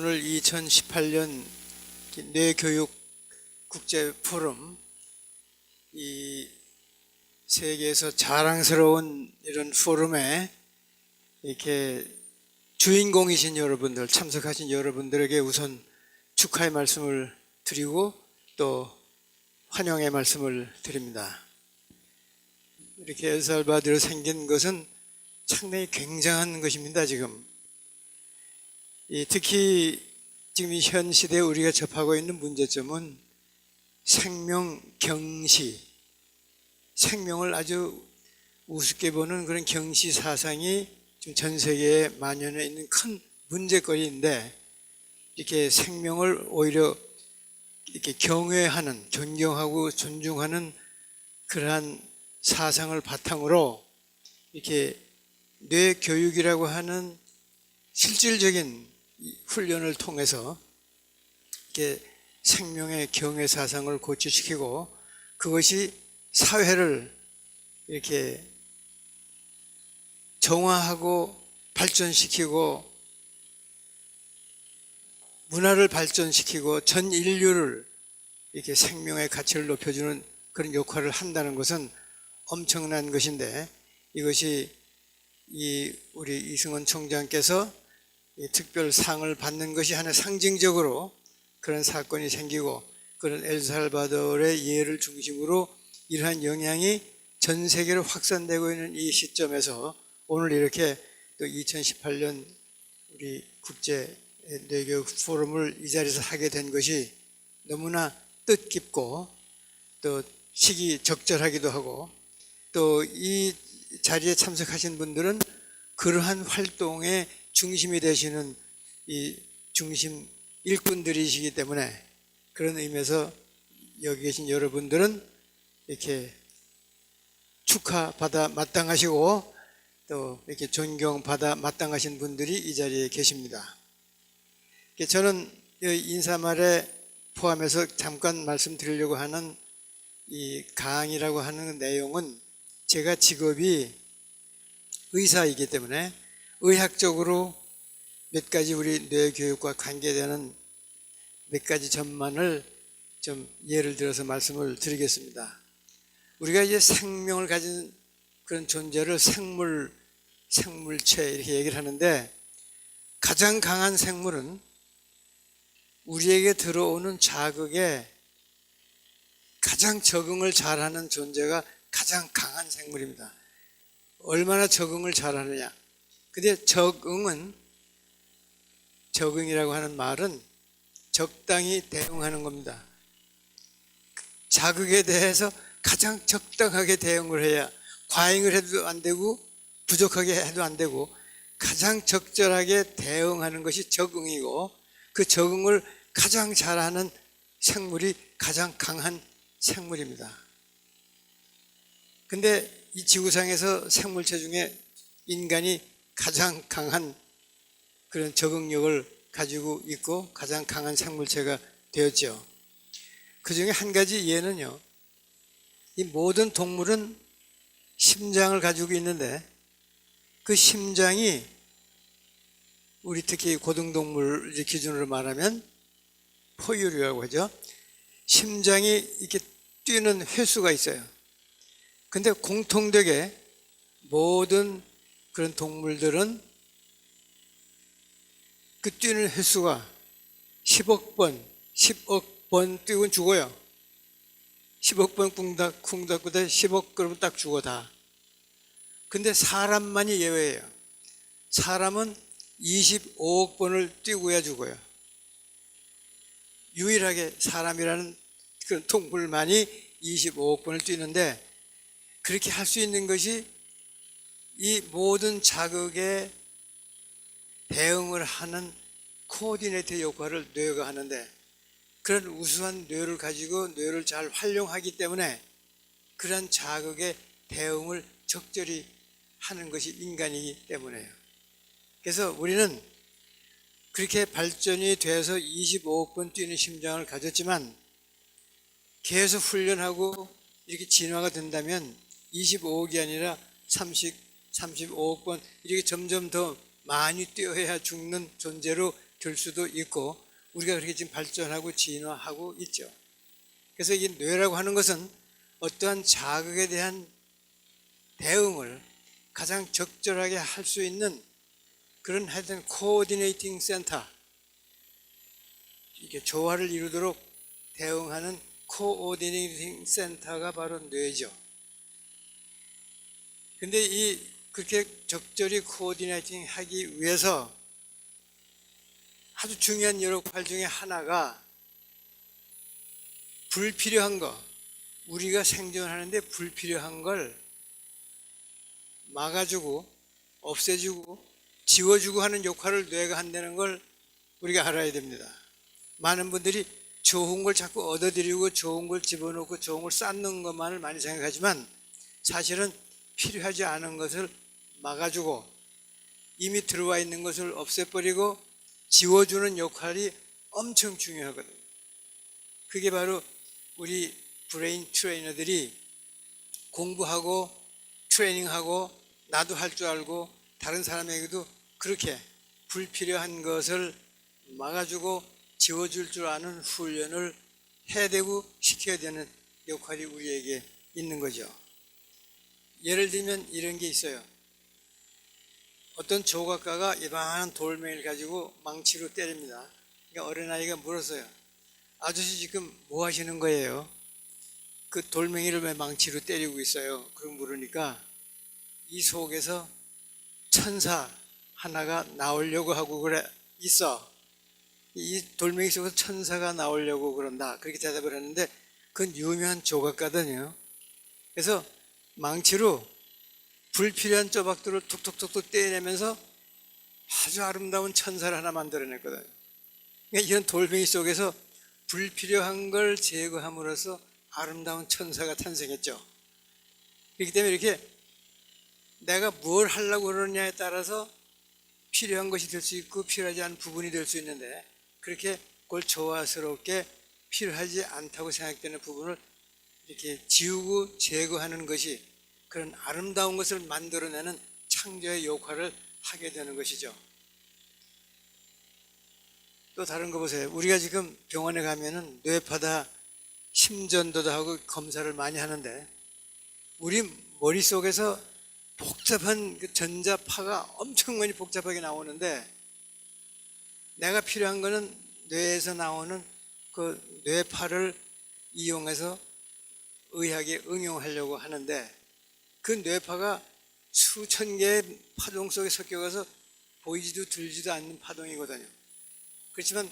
오늘 2018년 뇌교육 국제 포럼, 이 세계에서 자랑스러운 이런 포럼에 이렇게 주인공이신 여러분들, 참석하신 여러분들에게 우선 축하의 말씀을 드리고 또 환영의 말씀을 드립니다. 이렇게 엘살바도르 생긴 것은 상당히 굉장한 것입니다. 지금 특히 지금 현 시대에 우리가 접하고 있는 문제점은 생명 경시, 생명을 아주 우습게 보는 그런 경시 사상이 지금 전 세계에 만연해 있는 큰 문제거리인데, 이렇게 생명을 오히려 이렇게 경외하는, 존경하고 존중하는 그러한 사상을 바탕으로 이렇게 뇌 교육이라고 하는 실질적인 훈련을 통해서 이렇게 생명의 경외 사상을 고취시키고, 그것이 사회를 이렇게 정화하고 발전시키고 문화를 발전시키고 전 인류를 이렇게 생명의 가치를 높여주는 그런 역할을 한다는 것은 엄청난 것인데, 이것이 우리 이승원 총장께서 특별상을 받는 것이 하나 상징적으로 그런 사건이 생기고, 그런 엘살바도르의 예를 중심으로 이러한 영향이 전 세계로 확산되고 있는 이 시점에서 오늘 이렇게 또 2018년 우리 국제 뇌교육 포럼을 이 자리에서 하게 된 것이 너무나 뜻깊고 또 시기 적절하기도 하고, 또 이 자리에 참석하신 분들은 그러한 활동의 중심이 되시는 이 중심 일꾼들이시기 때문에, 그런 의미에서 여기 계신 여러분들은 이렇게 축하받아 마땅하시고 또 이렇게 존경받아 마땅하신 분들이 이 자리에 계십니다. 저는 인사말에 포함해서 잠깐 말씀드리려고 하는 이 강의라고 하는 내용은, 제가 직업이 의사이기 때문에 의학적으로 몇 가지 우리 뇌교육과 관계되는 몇 가지 점만을 좀 예를 들어서 말씀을 드리겠습니다. 우리가 이제 생명을 가진 그런 존재를 생물체 이렇게 얘기를 하는데, 가장 강한 생물은 우리에게 들어오는 자극에 가장 적응을 잘하는 존재가 가장 강한 생물입니다. 얼마나 적응을 잘하느냐. 근데 적응이라고 하는 말은 적당히 대응하는 겁니다. 자극에 대해서 가장 적당하게 대응을 해야, 과잉을 해도 안 되고 부족하게 해도 안 되고 가장 적절하게 대응하는 것이 적응이고, 그 적응을 가장 잘하는 생물이 가장 강한 생물입니다. 근데 이 지구상에서 생물체 중에 인간이 가장 강한 그런 적응력을 가지고 있고 가장 강한 생물체가 되었죠. 그 중에 한 가지 예는요, 이 모든 동물은 심장을 가지고 있는데, 그 심장이 우리 특히 고등동물 기준으로 말하면 포유류라고 하죠. 심장이 이렇게 뛰는 횟수가 있어요. 근데 공통되게 모든 그런 동물들은 그 뛰는 횟수가 10억 번 뛰면 죽어요. 10억 번 쿵닥쿵닥 10억 그러면 딱 죽어 다. 근데 사람만이 예외예요. 사람은 25억 번을 뛰고야 죽어요. 유일하게 사람이라는 그런 동물만이 25억 번을 뛰는데, 그렇게 할 수 있는 것이 이 모든 자극에 대응을 하는 코디네이터 역할을 뇌가 하는데, 그런 우수한 뇌를 가지고 뇌를 잘 활용하기 때문에 그러한 자극에 대응을 적절히 하는 것이 인간이기 때문에요. 그래서 우리는 그렇게 발전이 돼서 25억 번 뛰는 심장을 가졌지만, 계속 훈련하고 이렇게 진화가 된다면 25억이 아니라 35억 번 이렇게 점점 더 많이 뛰어야 죽는 존재로 될 수도 있고 우리가 그렇게 지금 발전하고 진화하고 있죠. 그래서 이 뇌라고 하는 것은 어떠한 자극에 대한 대응을 가장 적절하게 할 수 있는 그런 하여튼 코오디네이팅 센터, 이게 조화를 이루도록 대응하는 코오디네이팅 센터가 바로 뇌죠. 근데 그렇게 적절히 코오디네이팅 하기 위해서 아주 중요한 역할 중에 하나가 불필요한 거, 우리가 생존하는데 불필요한 걸 막아주고 없애주고 지워주고 하는 역할을 뇌가 한다는 걸 우리가 알아야 됩니다. 많은 분들이 좋은 걸 자꾸 얻어들이고 좋은 걸 집어넣고 좋은 걸 쌓는 것만을 많이 생각하지만 사실은 필요하지 않은 것을 막아주고 이미 들어와 있는 것을 없애버리고 지워주는 역할이 엄청 중요하거든요. 그게 바로 우리 브레인 트레이너들이 공부하고 트레이닝하고 나도 할 줄 알고 다른 사람에게도 그렇게 불필요한 것을 막아주고 지워줄 줄 아는 훈련을 해야 되고 시켜야 되는 역할이 우리에게 있는 거죠. 예를 들면 이런 게 있어요. 어떤 조각가가 이만한 돌멩이를 가지고 망치로 때립니다. 그러니까 어린아이가 물었어요. 아저씨 지금 뭐 하시는 거예요? 그 돌멩이를 왜 망치로 때리고 있어요? 그걸 물으니까 이 속에서 천사 하나가 나오려고 하고 그래 있어. 이 돌멩이 속에서 천사가 나오려고 그런다. 그렇게 대답을 했는데 그건 유명한 조각가거든요. 그래서 망치로 불필요한 조각들을 툭툭툭툭 떼내면서 아주 아름다운 천사를 하나 만들어냈거든요. 그러니까 이런 돌멩이 속에서 불필요한 걸 제거함으로써 아름다운 천사가 탄생했죠. 그렇기 때문에 이렇게 내가 뭘 하려고 그러느냐에 따라서 필요한 것이 될 수 있고 필요하지 않은 부분이 될 수 있는데 그렇게 그걸 조화스럽게 필요하지 않다고 생각되는 부분을 이렇게 지우고 제거하는 것이 그런 아름다운 것을 만들어내는 창조의 역할을 하게 되는 것이죠. 또 다른 거 보세요. 우리가 지금 병원에 가면은 뇌파다 심전도도 하고 검사를 많이 하는데 우리 머릿속에서 복잡한 그 전자파가 엄청 많이 복잡하게 나오는데 내가 필요한 거는 뇌에서 나오는 그 뇌파를 이용해서 의학에 응용하려고 하는데 그 뇌파가 수천 개의 파동 속에 섞여가서 보이지도 들지도 않는 파동이거든요. 그렇지만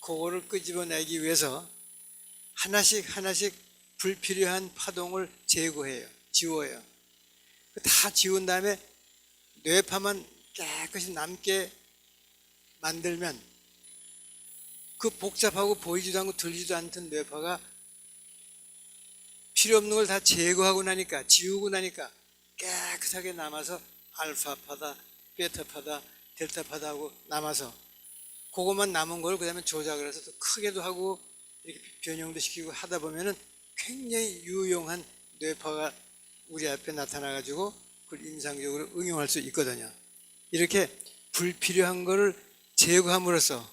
그거를 끄집어내기 위해서 하나씩 하나씩 불필요한 파동을 제거해요. 지워요. 다 지운 다음에 뇌파만 깨끗이 남게 만들면 그 복잡하고 보이지도 않고 들리지도 않던 뇌파가 필요 없는 걸 다 제거하고 나니까 지우고 나니까 깨끗하게 남아서 알파파다, 베타파다, 델타파다 하고 남아서 그것만 남은 걸 그 다음에 조작을 해서 또 크게도 하고 이렇게 변형도 시키고 하다 보면은 굉장히 유용한 뇌파가 우리 앞에 나타나가지고 그걸 임상적으로 응용할 수 있거든요. 이렇게 불필요한 거를 제거함으로써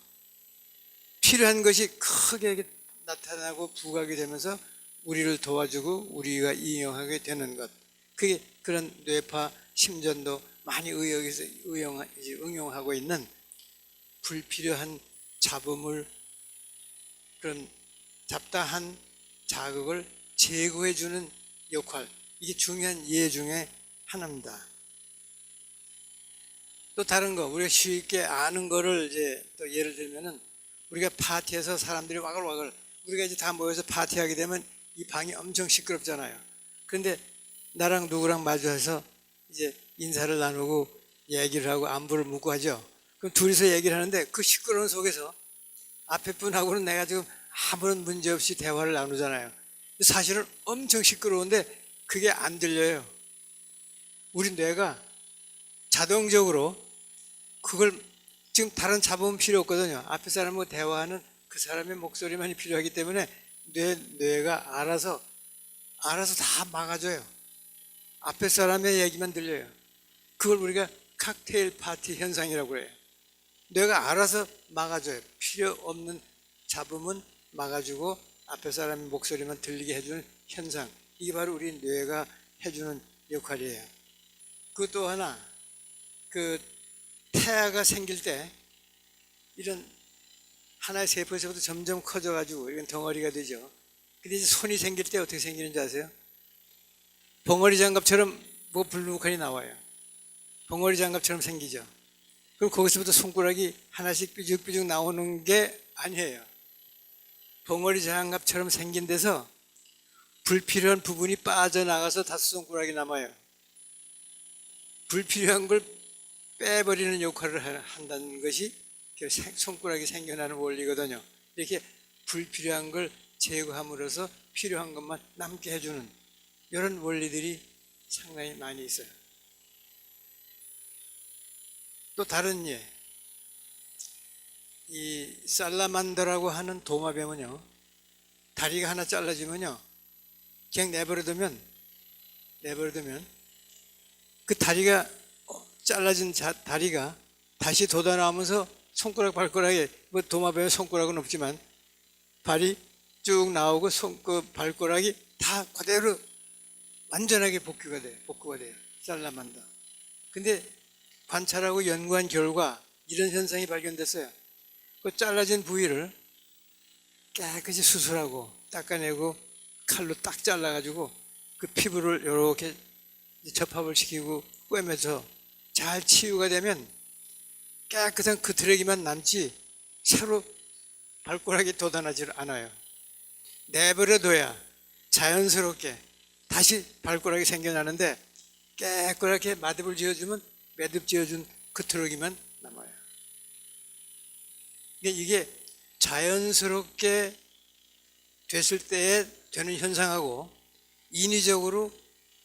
필요한 것이 크게 나타나고 부각이 되면서 우리를 도와주고 우리가 이용하게 되는 것. 그게 그런 뇌파 심전도 많이 의학에서 응용하고 있는 불필요한 잡음을 그런 잡다한 자극을 제거해주는 역할. 이게 중요한 예 중에 하나입니다. 또 다른 거, 우리가 쉽게 아는 거를 이제 또 예를 들면은 우리가 파티에서 사람들이 와글와글 우리가 이제 다 모여서 파티하게 되면 이 방이 엄청 시끄럽잖아요. 그런데 나랑 누구랑 마주해서 이제 인사를 나누고 얘기를 하고 안부를 묻고 하죠. 그럼 둘이서 얘기를 하는데 그 시끄러운 속에서 앞에 분하고는 내가 지금 아무런 문제 없이 대화를 나누잖아요. 사실은 엄청 시끄러운데 그게 안 들려요. 우리 뇌가 자동적으로 그걸 지금 다른 잡음은 필요 없거든요. 앞에 사람하고 대화하는 그 사람의 목소리만이 필요하기 때문에 뇌가 알아서 다 막아줘요. 앞에 사람의 얘기만 들려요. 그걸 우리가 칵테일 파티 현상이라고 해요. 뇌가 알아서 막아줘요. 필요 없는 잡음은 막아주고 앞에 사람의 목소리만 들리게 해주는 현상. 이게 바로 우리 뇌가 해주는 역할이에요. 그 또 하나, 그 태아가 생길 때 이런 하나의 세포에서부터 점점 커져가지고 이런 덩어리가 되죠. 근데 이제 손이 생길 때 어떻게 생기는지 아세요? 벙어리 장갑처럼 뭐 불룩하니 나와요. 벙어리 장갑처럼 생기죠. 그럼 거기서부터 손가락이 하나씩 삐죽삐죽 나오는 게 아니에요. 벙어리 장갑처럼 생긴 데서 불필요한 부분이 빠져나가서 다섯 손가락이 남아요. 불필요한 걸 빼버리는 역할을 한다는 것이 손가락이 생겨나는 원리거든요. 이렇게 불필요한 걸 제거함으로써 필요한 것만 남게 해주는 이런 원리들이 상당히 많이 있어요. 또 다른 예, 이 살라만더라고 하는 도마뱀은요, 다리가 하나 잘라지면요, 그냥 내버려두면 그 다리가 잘라진 다리가 다시 돋아나오면서 손가락 발가락에, 뭐 도마뱀의 손가락은 없지만 발이 쭉 나오고 그 발가락이 다 그대로 완전하게 복구가 돼요. 살라만더. 근데 관찰하고 연구한 결과 이런 현상이 발견됐어요. 그 잘라진 부위를 깨끗이 수술하고 닦아내고 칼로 딱 잘라가지고 그 피부를 이렇게 접합을 시키고 꿰매서 잘 치유가 되면 깨끗한 그 트레기만 남지 새로 발가락이 돋아나질 않아요. 내버려둬야 자연스럽게 다시 발가락이 생겨나는데 깨끗하게 매듭 지어준 그 트레기만 남아요. 이게 자연스럽게 됐을 때에 되는 현상하고 인위적으로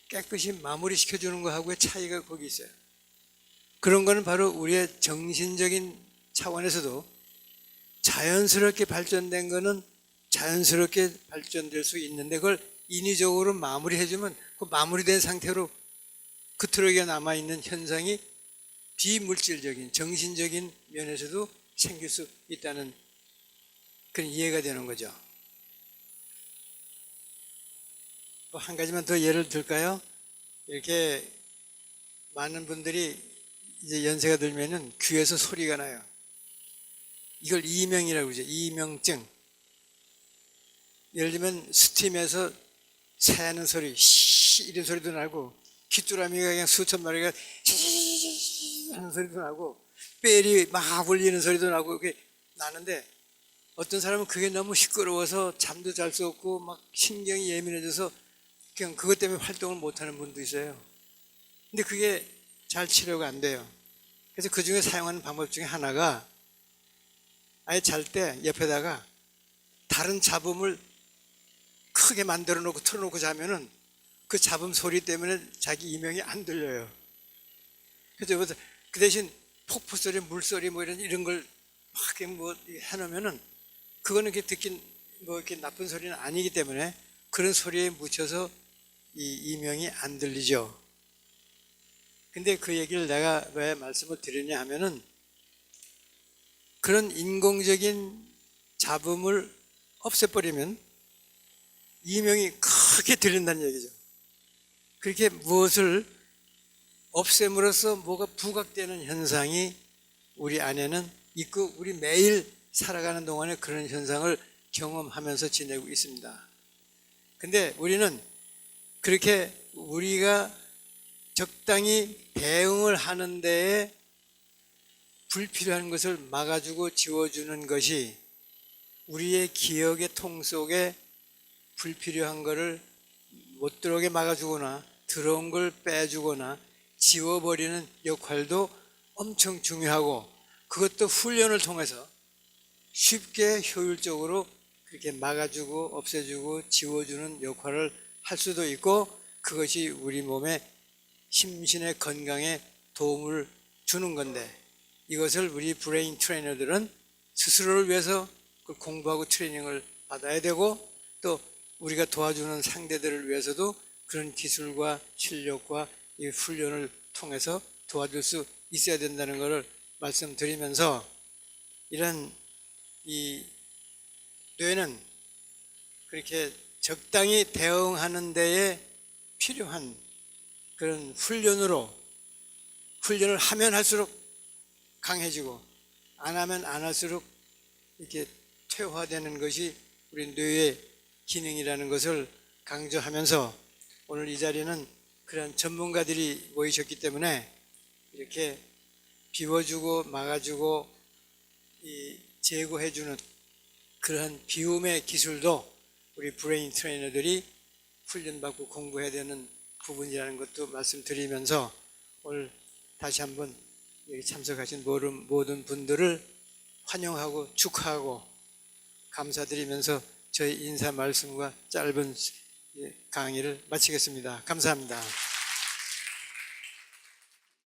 깨끗이 마무리 시켜주는 거하고의 차이가 거기 있어요. 그런 거는 바로 우리의 정신적인 차원에서도 자연스럽게 발전된 거는 자연스럽게 발전될 수 있는데 그걸 인위적으로 마무리해주면 그 마무리된 상태로 그 트럭에 남아있는 현상이 비물질적인 정신적인 면에서도 생길 수 있다는 그런 이해가 되는 거죠. 한 가지만 더 예를 들까요? 이렇게 많은 분들이 이제 연세가 들면은 귀에서 소리가 나요. 이걸 이명이라고 그러죠. 이명증. 예를 들면 스팀에서 새는 소리, 시 이런 소리도 나고 귀뚜라미가 그냥 수천 마리가 시 하는 소리도 나고 벨이 막 울리는 소리도 나고 그게 나는데 어떤 사람은 그게 너무 시끄러워서 잠도 잘 수 없고 막 신경이 예민해져서 그냥 그것 때문에 활동을 못하는 분도 있어요. 근데 그게 잘 치료가 안 돼요. 그래서 그 중에 사용하는 방법 중에 하나가 아예 잘 때 옆에다가 다른 잡음을 크게 만들어 놓고 틀어놓고 자면은 그 잡음 소리 때문에 자기 이명이 안 들려요. 그래서 그 대신 폭포 소리, 물소리 뭐 이런 걸 막 뭐 해놓으면은 그거는 이렇게 듣긴 뭐 이렇게 나쁜 소리는 아니기 때문에 그런 소리에 묻혀서 이 이명이 안 들리죠. 근데 그 얘기를 내가 왜 말씀을 드리냐 하면은 그런 인공적인 잡음을 없애버리면 이명이 크게 들린다는 얘기죠. 그렇게 무엇을 없앰으로써 뭐가 부각되는 현상이 우리 안에는 있고 우리 매일 살아가는 동안에 그런 현상을 경험하면서 지내고 있습니다. 근데 우리는 그렇게 우리가 적당히 대응을 하는 데에 불필요한 것을 막아주고 지워주는 것이 우리의 기억의 통 속에 불필요한 것을 못 들어오게 막아주거나 들어온 걸 빼주거나 지워버리는 역할도 엄청 중요하고 그것도 훈련을 통해서 쉽게 효율적으로 그렇게 막아주고 없애주고 지워주는 역할을 할 수도 있고 그것이 우리 몸의 심신의 건강에 도움을 주는 건데 이것을 우리 브레인 트레이너들은 스스로를 위해서 공부하고 트레이닝을 받아야 되고 또 우리가 도와주는 상대들을 위해서도 그런 기술과 실력과 이 훈련을 통해서 도와줄 수 있어야 된다는 것을 말씀드리면서 이런 이 뇌는 그렇게 적당히 대응하는 데에 필요한 그런 훈련을 하면 할수록 강해지고 안 하면 안 할수록 이렇게 퇴화되는 것이 우리 뇌의 기능이라는 것을 강조하면서 오늘 이 자리는 그런 전문가들이 모이셨기 때문에 이렇게 비워주고 막아주고 제거해주는 그런 비움의 기술도 우리 브레인 트레이너들이 훈련받고 공부해야 되는 부분이라는 것도 말씀드리면서 오늘 다시 한번 여기 참석하신 모든 분들을 환영하고 축하하고 감사드리면서 저희 인사 말씀과 짧은 강의를 마치겠습니다. 감사합니다.